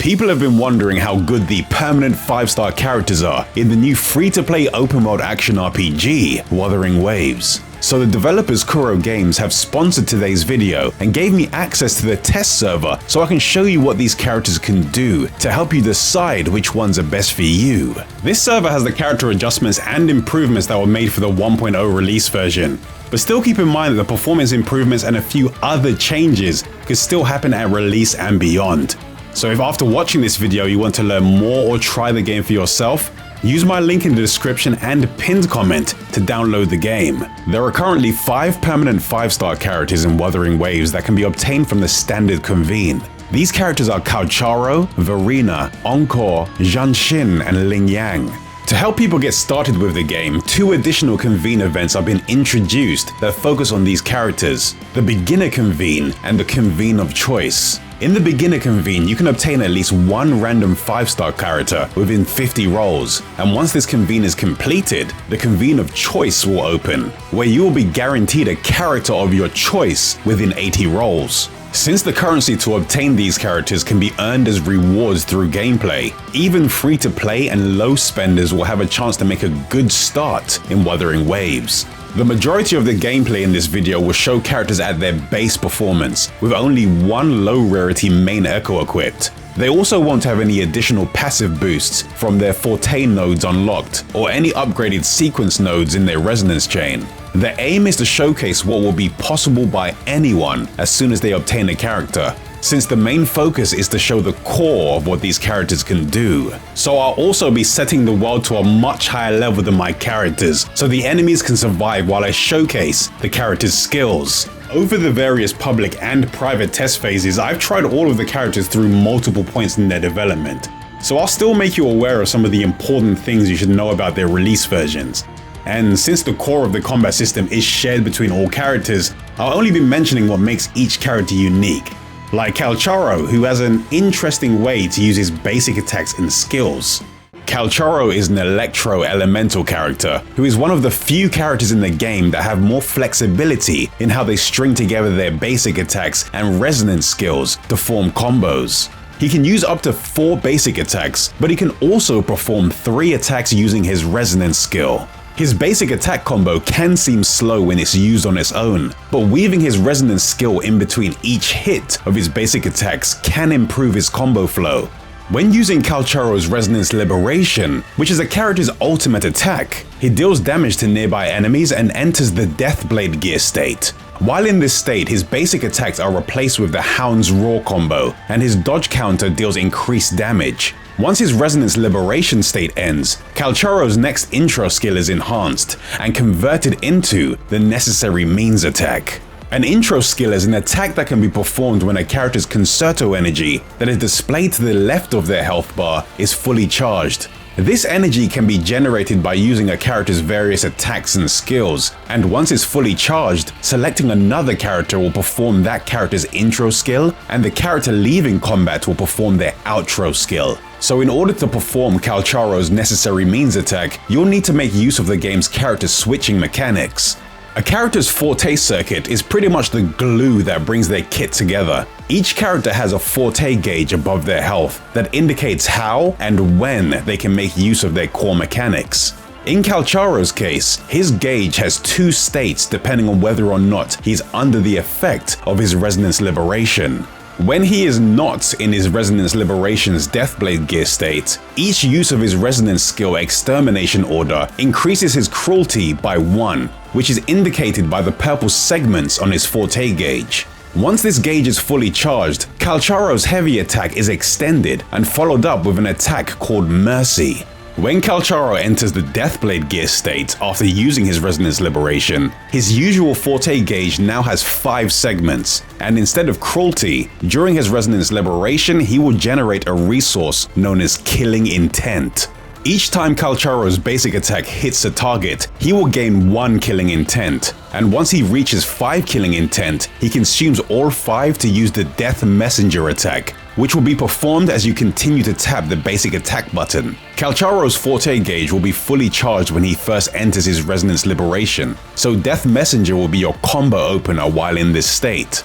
People have been wondering how good the permanent 5-star characters are in the new free-to-play open-world action RPG, WutheringWaves. So the developers KURO Games have sponsored today's video and gave me access to the test server so I can show you what these characters can do to help you decide which ones are best for you. This server has the character adjustments and improvements that were made for the 1.0 release version. But still keep in mind that the performance improvements and a few other changes could still happen at release and beyond. So if after watching this video you want to learn more or try the game for yourself, use my link in the description and pinned comment to download the game. There are currently 5 permanent 5-star characters in WutheringWaves that can be obtained from the standard convene. These characters are Calcharo, Verina, Encore, Jianxin, and Lingyang. To help people get started with the game, 2 additional convene events have been introduced that focus on these characters: the beginner convene and the convene of choice. In the beginner convene, you can obtain at least 1 random 5-star character within 50 rolls, and once this convene is completed, the convene of choice will open, where you will be guaranteed a character of your choice within 80 rolls. Since the currency to obtain these characters can be earned as rewards through gameplay, even free-to-play and low spenders will have a chance to make a good start in WutheringWaves. The majority of the gameplay in this video will show characters at their base performance, with only 1 low rarity main echo equipped. They also won't have any additional passive boosts from their forte nodes unlocked, or any upgraded sequence nodes in their resonance chain. The aim is to showcase what will be possible by anyone as soon as they obtain a character, since the main focus is to show the core of what these characters can do. So I'll also be setting the world to a much higher level than my characters, so the enemies can survive while I showcase the characters' skills. Over the various public and private test phases, I've tried all of the characters through multiple points in their development, so I'll still make you aware of some of the important things you should know about their release versions. And since the core of the combat system is shared between all characters, I'll only be mentioning what makes each character unique. Like Calcharo, who has an interesting way to use his basic attacks and skills. Calcharo is an electro-elemental character, who is one of the few characters in the game that have more flexibility in how they string together their basic attacks and resonance skills to form combos. He can use up to 4 basic attacks, but he can also perform 3 attacks using his resonance skill. His basic attack combo can seem slow when it's used on its own, but weaving his resonance skill in between each hit of his basic attacks can improve his combo flow. When using Calcharo's Resonance Liberation, which is a character's ultimate attack, he deals damage to nearby enemies and enters the Deathblade gear state. While in this state, his basic attacks are replaced with the Hound's Roar combo, and his dodge counter deals increased damage. Once his Resonance Liberation state ends, Calcharo's next intro skill is enhanced and converted into the Necessary Means attack. An intro skill is an attack that can be performed when a character's concerto energy that is displayed to the left of their health bar is fully charged. This energy can be generated by using a character's various attacks and skills, and once it's fully charged, selecting another character will perform that character's intro skill, and the character leaving combat will perform their outro skill. So in order to perform Calcharo's Necessary Means attack, you'll need to make use of the game's character switching mechanics. A character's forte circuit is pretty much the glue that brings their kit together. Each character has a forte gauge above their health that indicates how and when they can make use of their core mechanics. In Calcharo's case, his gauge has 2 states depending on whether or not he's under the effect of his Resonance Liberation. When he is not in his Resonance Liberation's Deathblade gear state, each use of his resonance skill Extermination Order increases his cruelty by 1, which is indicated by the purple segments on his forte gauge. Once this gauge is fully charged, Calcharo's heavy attack is extended and followed up with an attack called Mercy. When Calcharo enters the Deathblade gear state after using his Resonance Liberation, his usual forte gauge now has 5 segments, and instead of Cruelty, during his Resonance Liberation he will generate a resource known as Killing Intent. Each time Calcharo's basic attack hits a target, he will gain 1 killing intent, and once he reaches 5 killing intent, he consumes all 5 to use the Death Messenger attack, which will be performed as you continue to tap the basic attack button. Calcharo's forte gauge will be fully charged when he first enters his Resonance Liberation, so Death Messenger will be your combo opener while in this state.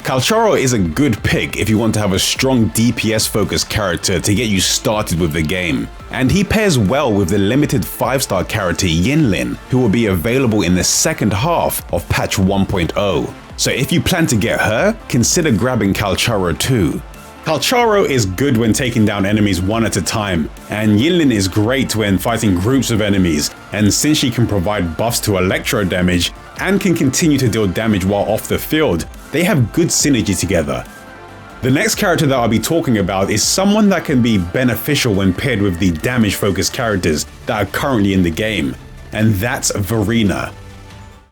Calcharo is a good pick if you want to have a strong DPS-focused character to get you started with the game, and he pairs well with the limited 5-star character Yinlin, who will be available in the second half of patch 1.0. So if you plan to get her, consider grabbing Calcharo too. Calcharo is good when taking down enemies one at a time, and Yinlin is great when fighting groups of enemies, and since she can provide buffs to electro damage and can continue to deal damage while off the field, they have good synergy together. The next character that I'll be talking about is someone that can be beneficial when paired with the damage-focused characters that are currently in the game, and that's Verina.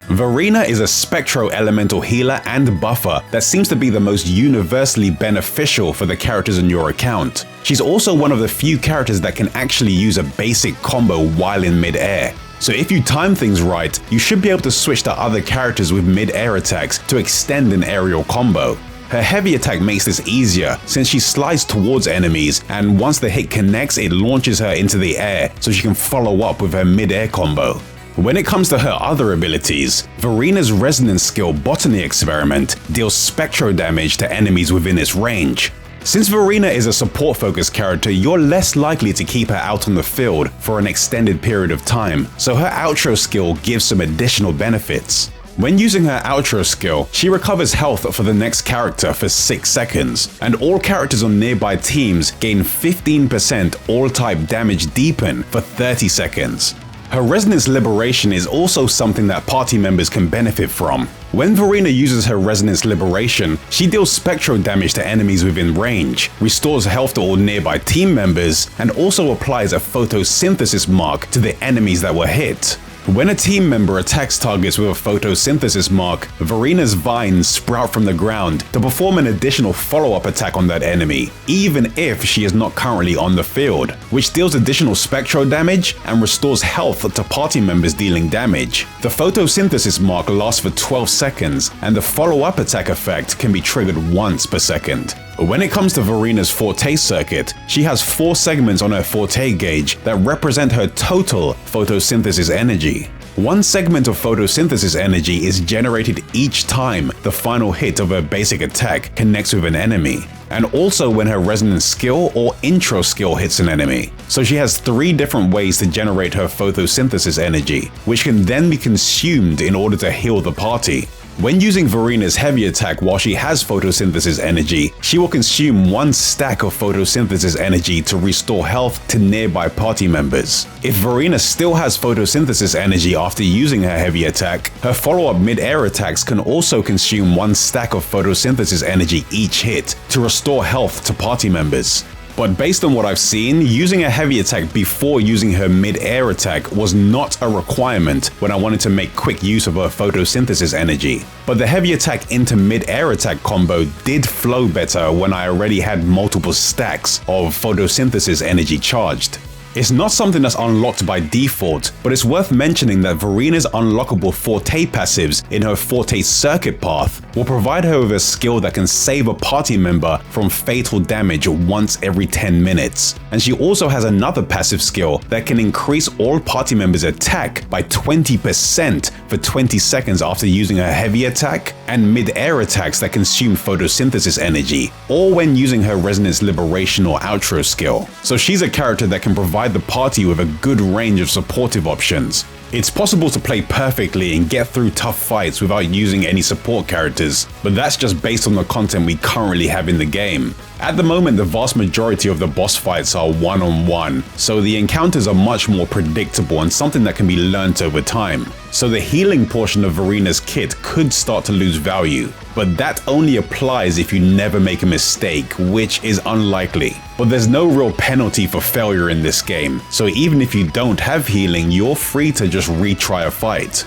Verina is a spectro-elemental healer and buffer that seems to be the most universally beneficial for the characters in your account. She's also one of the few characters that can actually use a basic combo while in mid-air. So if you time things right, you should be able to switch to other characters with mid-air attacks to extend an aerial combo. Her heavy attack makes this easier since she slides towards enemies, and once the hit connects, it launches her into the air so she can follow up with her mid-air combo. When it comes to her other abilities, Verina's resonance skill Botany Experiment deals spectro damage to enemies within its range. Since Verina is a support-focused character, you're less likely to keep her out on the field for an extended period of time, so her outro skill gives some additional benefits. When using her outro skill, she recovers health for the next character for 6 seconds, and all characters on nearby teams gain 15% all-type damage deepen for 30 seconds. Her Resonance Liberation is also something that party members can benefit from. When Verina uses her Resonance Liberation, she deals spectro damage to enemies within range, restores health to all nearby team members, and also applies a photosynthesis mark to the enemies that were hit. When a team member attacks targets with a photosynthesis mark, Verina's vines sprout from the ground to perform an additional follow-up attack on that enemy, even if she is not currently on the field, which deals additional spectro damage and restores health to party members dealing damage. The photosynthesis mark lasts for 12 seconds, and the follow-up attack effect can be triggered once per second. When it comes to Verina's Forte circuit, she has 4 segments on her Forte gauge that represent her total photosynthesis energy. One segment of photosynthesis energy is generated each time the final hit of her basic attack connects with an enemy, and also when her resonance skill or intro skill hits an enemy. So she has 3 different ways to generate her photosynthesis energy, which can then be consumed in order to heal the party. When using Verina's heavy attack while she has photosynthesis energy, she will consume 1 stack of photosynthesis energy to restore health to nearby party members. If Verina still has photosynthesis energy after using her heavy attack, her follow-up mid-air attacks can also consume 1 stack of photosynthesis energy each hit to restore health to party members. But based on what I've seen, using a heavy attack before using her mid-air attack was not a requirement when I wanted to make quick use of her photosynthesis energy. But the heavy attack into mid-air attack combo did flow better when I already had multiple stacks of photosynthesis energy charged. It's not something that's unlocked by default, but it's worth mentioning that Verina's unlockable Forte passives in her Forte circuit path will provide her with a skill that can save a party member from fatal damage once every 10 minutes. And she also has another passive skill that can increase all party members' attack by 20% for 20 seconds after using her heavy attack, and mid-air attacks that consume photosynthesis energy, or when using her Resonance Liberation or outro skill. So she's a character that can provide the party with a good range of supportive options. It's possible to play perfectly and get through tough fights without using any support characters, but that's just based on the content we currently have in the game. At the moment, the vast majority of the boss fights are one-on-one, so the encounters are much more predictable and something that can be learned over time. So the healing portion of Verina's kit could start to lose value, but that only applies if you never make a mistake, which is unlikely. But there's no real penalty for failure in this game, so even if you don't have healing, you're free to just retry a fight.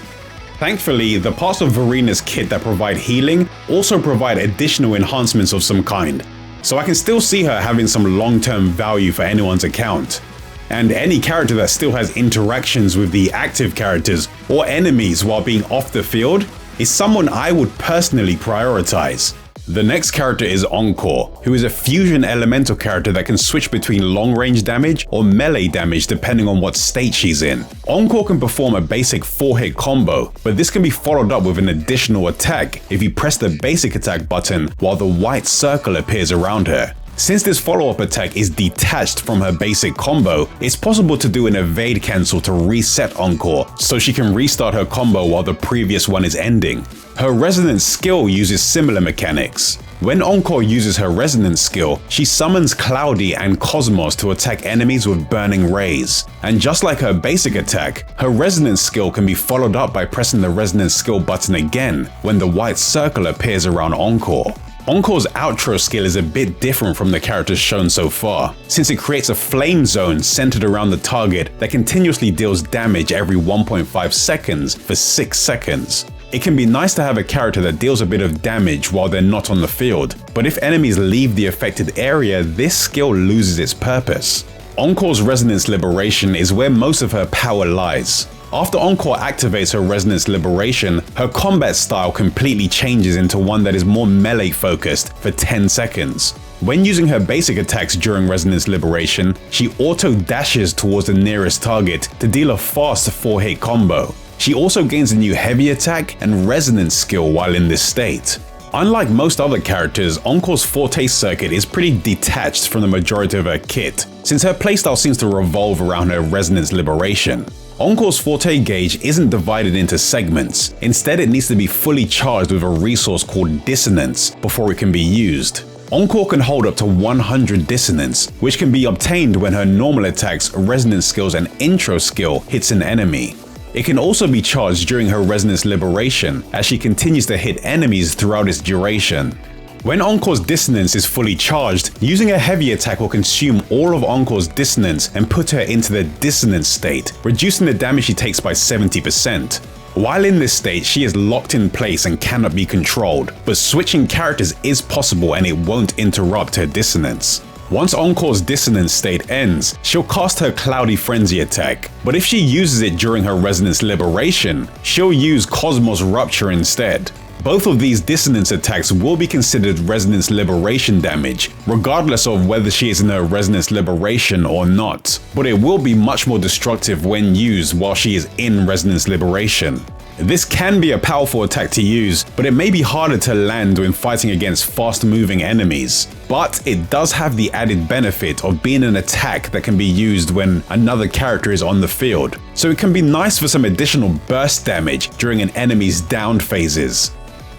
Thankfully, the parts of Verina's kit that provide healing also provide additional enhancements of some kind, so I can still see her having some long-term value for anyone's account. And any character that still has interactions with the active characters or enemies while being off the field is someone I would personally prioritize. The next character is Encore, who is a fusion elemental character that can switch between long-range damage or melee damage depending on what state she's in. Encore can perform a basic 4-hit combo, but this can be followed up with an additional attack if you press the basic attack button while the white circle appears around her. Since this follow-up attack is detached from her basic combo, it's possible to do an evade cancel to reset Encore so she can restart her combo while the previous one is ending. Her resonance skill uses similar mechanics. When Encore uses her resonance skill, she summons Cloudy and Cosmos to attack enemies with burning rays. And just like her basic attack, her resonance skill can be followed up by pressing the resonance skill button again when the white circle appears around Encore. Encore's outro skill is a bit different from the characters shown so far, since it creates a flame zone centered around the target that continuously deals damage every 1.5 seconds for 6 seconds. It can be nice to have a character that deals a bit of damage while they're not on the field, but if enemies leave the affected area, this skill loses its purpose. Encore's Resonance Liberation is where most of her power lies. After Encore activates her Resonance Liberation, her combat style completely changes into one that is more melee focused for 10 seconds. When using her basic attacks during Resonance Liberation, she auto-dashes towards the nearest target to deal a fast 4-hit combo. She also gains a new heavy attack and resonance skill while in this state. Unlike most other characters, Encore's Forte circuit is pretty detached from the majority of her kit, since her playstyle seems to revolve around her Resonance Liberation. Encore's Forte gauge isn't divided into segments. Instead, it needs to be fully charged with a resource called Dissonance before it can be used. Encore can hold up to 100 Dissonance, which can be obtained when her normal attacks, resonance skills, and intro skill hits an enemy. It can also be charged during her Resonance Liberation, as she continues to hit enemies throughout its duration. When Encore's Dissonance is fully charged, using a heavy attack will consume all of Encore's Dissonance and put her into the Dissonance state, reducing the damage she takes by 70%. While in this state, she is locked in place and cannot be controlled, but switching characters is possible and it won't interrupt her Dissonance. Once Encore's Dissonance state ends, she'll cast her Cloudy Frenzy attack, but if she uses it during her Resonance Liberation, she'll use Cosmos Rupture instead. Both of these Dissonance attacks will be considered Resonance Liberation damage, regardless of whether she is in her Resonance Liberation or not, but it will be much more destructive when used while she is in Resonance Liberation. This can be a powerful attack to use, but it may be harder to land when fighting against fast-moving enemies. But it does have the added benefit of being an attack that can be used when another character is on the field, so it can be nice for some additional burst damage during an enemy's downed phases.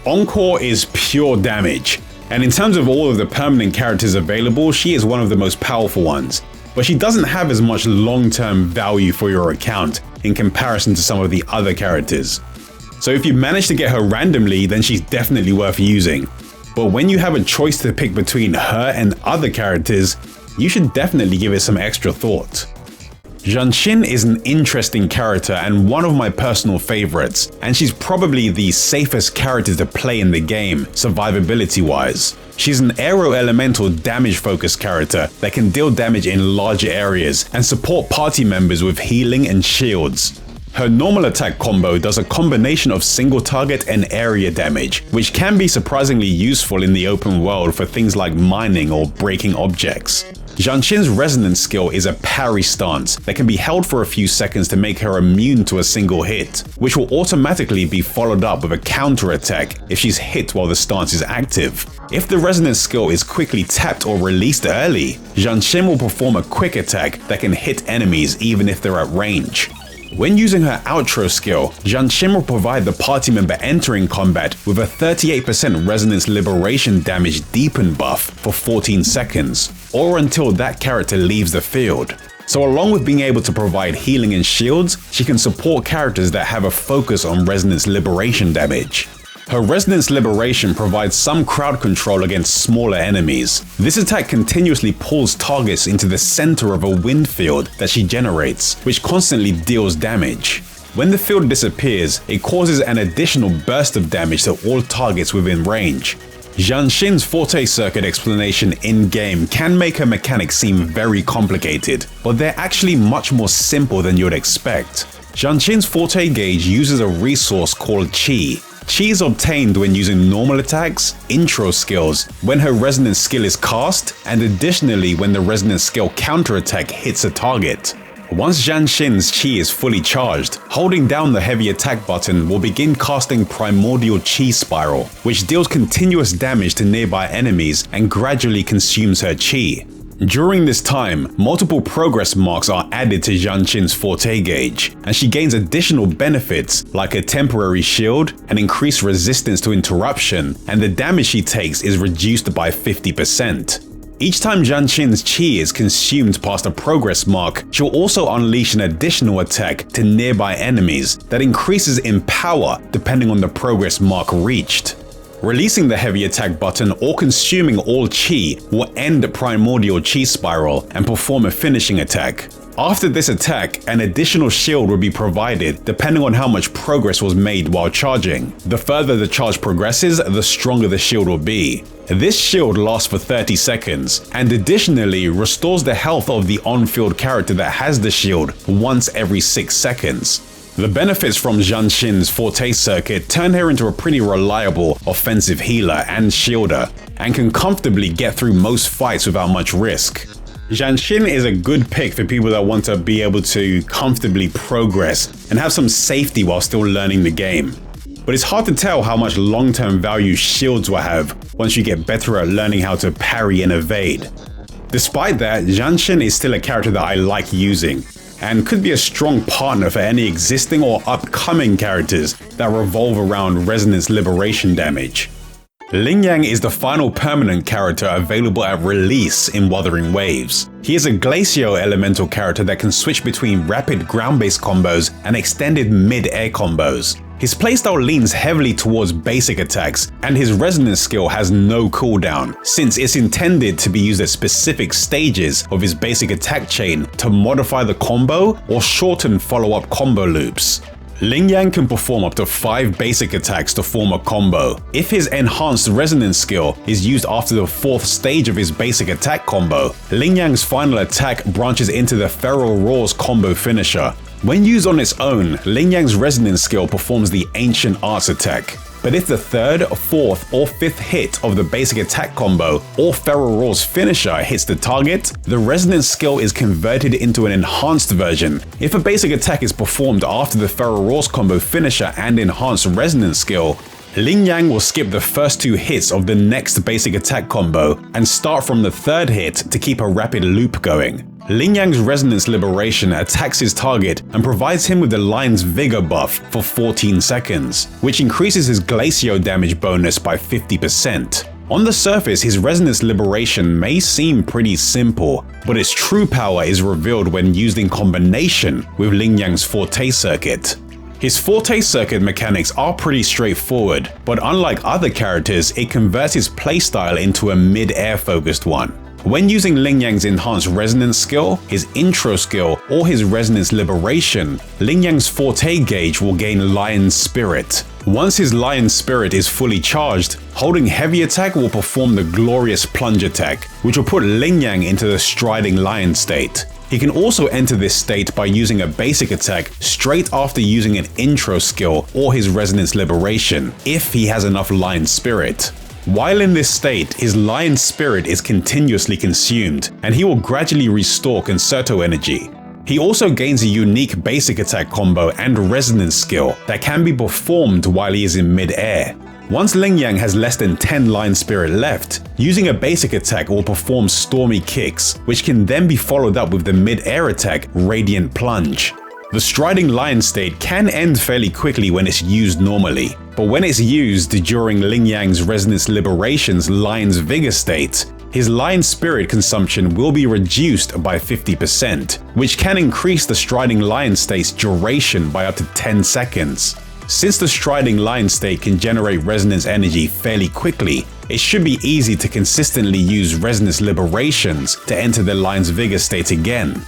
Encore is pure damage, and in terms of all of the permanent characters available, she is one of the most powerful ones, but she doesn't have as much long-term value for your account in comparison to some of the other characters. So if you manage to get her randomly, then she's definitely worth using. But when you have a choice to pick between her and other characters, you should definitely give it some extra thought. Jianxin is an interesting character and one of my personal favorites, and she's probably the safest character to play in the game, survivability-wise. She's an aero-elemental damage-focused character that can deal damage in larger areas and support party members with healing and shields. Her normal attack combo does a combination of single target and area damage, which can be surprisingly useful in the open world for things like mining or breaking objects. Jianxin's resonance skill is a parry stance that can be held for a few seconds to make her immune to a single hit, which will automatically be followed up with a counter attack if she's hit while the stance is active. If the resonance skill is quickly tapped or released early, Jianxin will perform a quick attack that can hit enemies even if they're at range. When using her outro skill, Jianxin will provide the party member entering combat with a 38% Resonance Liberation damage deepen buff for 14 seconds, or until that character leaves the field. So along with being able to provide healing and shields, she can support characters that have a focus on Resonance Liberation damage. Her Resonance Liberation provides some crowd control against smaller enemies. This attack continuously pulls targets into the center of a wind field that she generates, which constantly deals damage. When the field disappears, it causes an additional burst of damage to all targets within range. Jianxin's Forte circuit explanation in-game can make her mechanics seem very complicated, but they're actually much more simple than you'd expect. Jianxin's Forte gauge uses a resource called Qi. Chi is obtained when using normal attacks, intro skills, when her resonance skill is cast, and additionally when the resonance skill counterattack hits a target. Once Jianxin's Chi is fully charged, holding down the heavy attack button will begin casting Primordial Chi Spiral, which deals continuous damage to nearby enemies and gradually consumes her Chi. During this time, multiple progress marks are added to Jianxin's forte gauge, and she gains additional benefits like a temporary shield, an increased resistance to interruption, and the damage she takes is reduced by 50%. Each time Jianxin's Chi is consumed past a progress mark, she'll also unleash an additional attack to nearby enemies that increases in power depending on the progress mark reached. Releasing the heavy attack button or consuming all Chi will end Primordial Chi Spiral and perform a finishing attack. After this attack, an additional shield will be provided depending on how much progress was made while charging. The further the charge progresses, the stronger the shield will be. This shield lasts for 30 seconds, and additionally restores the health of the on-field character that has the shield once every 6 seconds. The benefits from Jianxin's forte circuit turn her into a pretty reliable offensive healer and shielder, and can comfortably get through most fights without much risk. Jianxin is a good pick for people that want to be able to comfortably progress and have some safety while still learning the game. But it's hard to tell how much long-term value shields will have once you get better at learning how to parry and evade. Despite that, Jianxin is still a character that I like using, and could be a strong partner for any existing or upcoming characters that revolve around resonance liberation damage. Lingyang is the final permanent character available at release in WutheringWaves. He is a Glacio elemental character that can switch between rapid ground-based combos and extended mid-air combos. His playstyle leans heavily towards basic attacks, and his resonance skill has no cooldown, since it's intended to be used at specific stages of his basic attack chain to modify the combo or shorten follow-up combo loops. Lingyang can perform up to 5 basic attacks to form a combo. If his enhanced resonance skill is used after the 4th stage of his basic attack combo, Lingyang's final attack branches into the Feral Roar's combo finisher. When used on its own, Lingyang's resonance skill performs the Ancient Arts attack. But if the 3rd, 4th, or 5th hit of the basic attack combo or Feral Roar's finisher hits the target, the resonance skill is converted into an enhanced version. If a basic attack is performed after the Feral Roar's combo finisher and enhanced resonance skill, Lingyang will skip the first 2 hits of the next basic attack combo and start from the 3rd hit to keep a rapid loop going. Lingyang's Resonance Liberation attacks his target and provides him with the Lion's Vigor buff for 14 seconds, which increases his Glacio damage bonus by 50%. On the surface, his Resonance Liberation may seem pretty simple, but its true power is revealed when used in combination with Lingyang's Forte Circuit. His Forte Circuit mechanics are pretty straightforward, but unlike other characters, it converts his playstyle into a mid-air focused one. When using Lingyang's enhanced resonance skill, his intro skill, or his resonance liberation, Lingyang's forte gauge will gain Lion's Spirit. Once his Lion's Spirit is fully charged, holding heavy attack will perform the Glorious Plunge attack, which will put Lingyang into the Striding Lion state. He can also enter this state by using a basic attack straight after using an intro skill or his resonance liberation, if he has enough Lion Spirit. While in this state, his Lion Spirit is continuously consumed, and he will gradually restore Concerto energy. He also gains a unique basic attack combo and resonance skill that can be performed while he is in mid-air. Once Lingyang has less than 10 Lion Spirit left, using a basic attack will perform Stormy Kicks, which can then be followed up with the mid-air attack Radiant Plunge. The Striding Lion state can end fairly quickly when it's used normally, but when it's used during Lingyang's Resonance Liberation's Lion's Vigor state, his Lion Spirit consumption will be reduced by 50%, which can increase the Striding Lion state's duration by up to 10 seconds. Since the Striding Lion state can generate resonance energy fairly quickly, it should be easy to consistently use Resonance Liberations to enter the Lion's Vigor state again.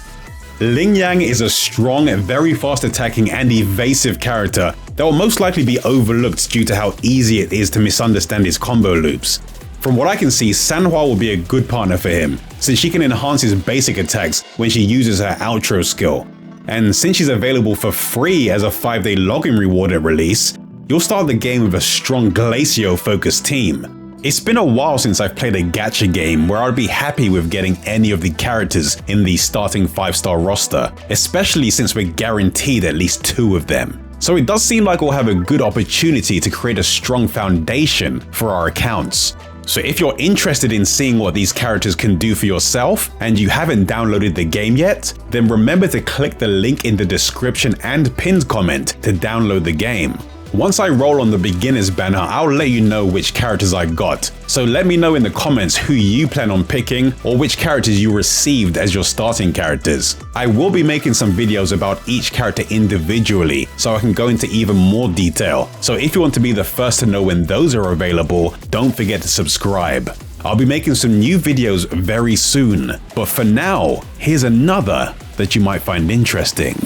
Lingyang is a strong, very fast attacking and evasive character that will most likely be overlooked due to how easy it is to misunderstand his combo loops. From what I can see, Sanhua will be a good partner for him, since she can enhance his basic attacks when she uses her outro skill. And since she's available for free as a 5-day login reward at release, You'll start the game with a strong Glacio-focused team. It's been a while since I've played a gacha game where I'd be happy with getting any of the characters in the starting 5-star roster, especially since we're guaranteed at least 2 of them. So it does seem like we'll have a good opportunity to create a strong foundation for our accounts. So if you're interested in seeing what these characters can do for yourself and you haven't downloaded the game yet, then remember to click the link in the description and pinned comment to download the game. Once I roll on the beginners banner, I'll let you know which characters I got. So let me know in the comments who you plan on picking or which characters you received as your starting characters. I will be making some videos about each character individually so I can go into even more detail. So if you want to be the first to know when those are available, don't forget to subscribe. I'll be making some new videos very soon. But for now, here's another that you might find interesting.